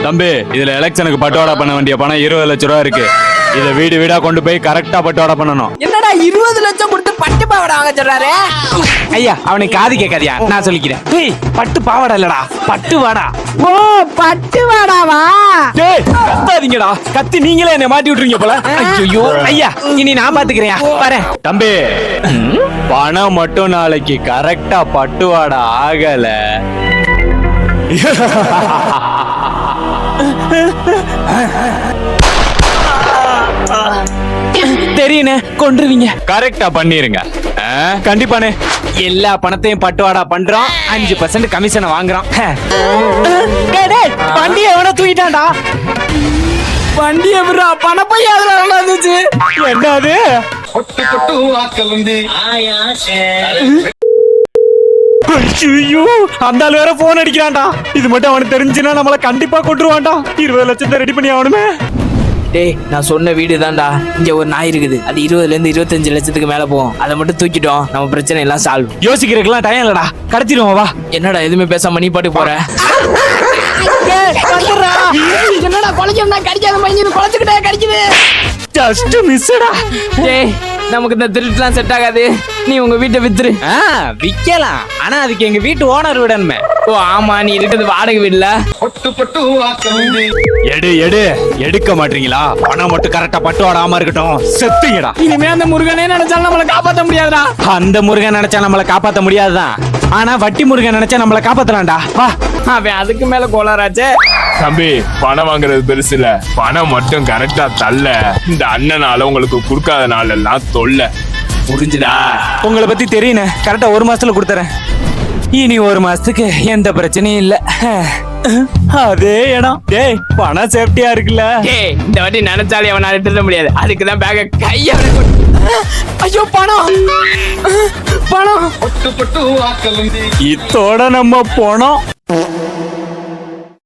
தம்பி, இதுல எலெக்ஷனுக்கு பட்டுவாடா பண்ண வேண்டிய பணம் 20 லட்சம் ரூபா இருக்கு. இத வீடு வீடா கொண்டு போய் கரெக்டா பட்டுவாடா பண்ணணும். என்னடா 20 லட்சம் கொடுத்து பட்டு பாவாடை வாங்க சொல்றாரு? ஐயா, அவனுக்கு காது கேட்காதியா? நான் சொல்லிக்கிறேன். டேய், பட்டு பாவாடை இல்லடா, பட்டு வாடா. ஓ, பட்டு வாடாவா? டேய், கத்தாதீங்கடா. கத்தி நீங்களே என்ன மாட்டி விட்டுறீங்க போல. ஐயோ, ஐயா, இனி நான் பாத்துக்கிறேன். வரேன். தம்பி, பணம் மட்டும் நாளைக்கு கரெக்டா பட்டுவாடா ஆகல. தெரியுனே, கொன்றுவீங்க. கரெக்டா பண்ணிருங்க. கண்டிப்பானே. எல்லா பணத்தையும் பட்டுவாடா பண்றோம், 5% கமிஷனை வாங்குறோம். டேய், டேய், வண்டியை எவனோ தூக்கிட்டான்டா. வண்டியை விடுறா, பணப்பைய அதுல நடந்துச்சு. என்னது? ஐயோ, அந்த ஆள் வேற போன் அடிக்கிறான்டா. இது மட்டும் அவனுக்கு தெரிஞ்சுன்னா நம்மள கண்டிப்பா கொண்டுருவான்டா. 20 லட்சத்தை ரெடி பண்ணி ஆகணுமே. டேய், நான் சொன்ன வீடு தான்டா. இங்க ஒரு நாய் இருக்குது, அது 20 இருந்து 25 லட்சத்துக்கு மேல போகும். அதை மட்டும் தூக்கிட்டோம், நம்ம பிரச்சனை எல்லாம் சால்வ். யோசிக்கிறதுக்கெல்லாம் டைம் இல்லடா, கடத்திடுவோம் வா. என்னடா எதுவுமே பேசாம நீ பாட்டுக்கு போற? என்னடா குலைச்சா கடிக்காத மாதிரி குலைச்சுக்கிட்டே கடிக்குது. ஜஸ்ட் மிஸ்டா. டேய், நமக்கு இந்த திருட்டுலாம் செட் ஆகாது. நீ உங்க வீட்டை வித்துரு. விக்கலாம், ஆனா அதுக்கு எங்க வீட்டு ஓனர் விடணுமே. ஓ ஆமா, நீ இருக்கிறது வாடகை வீடுல. எடுக்க மாட்டீங்களா? பணம் மட்டும் கரெக்டா பட்டு வாடாம இருக்கட்டும். செத்துங்கடா. இனிமே அந்த முருகனே நினைச்சாலும் நம்மளை காப்பாத்த முடியாதுடா. அந்த முருகன் நினைச்சா நம்மள காப்பாத்த முடியாதுதான், ஆனா வட்டி முருகன் நினைச்சா நம்மள காப்பாத்தலாம்டா. வா. அவன் அதுக்கு மேல கோளாராச்சே. தம்பி, பணம் வாங்குறது பெருசு இல்ல, பணம் மட்டும் கரெக்டா தள்ள. இந்த அண்ணனால உங்களுக்கு கொடுக்காத நாள் எல்லாம் தொல்ல. புரிஞ்சுடா? உங்களை பத்தி தெரியுனே, கரெக்டா 1 மாசத்துல கொடுத்துறேன். இனி 1 மாசத்துக்கு எந்த பிரச்சனையும் இல்ல. அதே இடம். டேய், பணம் சேஃப்டியா இருக்குல்ல? டேய், இந்த வாட்டி நினைச்சாலே அவனால திருட முடியாது. அதுக்கு தான் பேக்க கைய. ஐயோ, பணம் பணம். இத்தோட நம்ம போனோம்.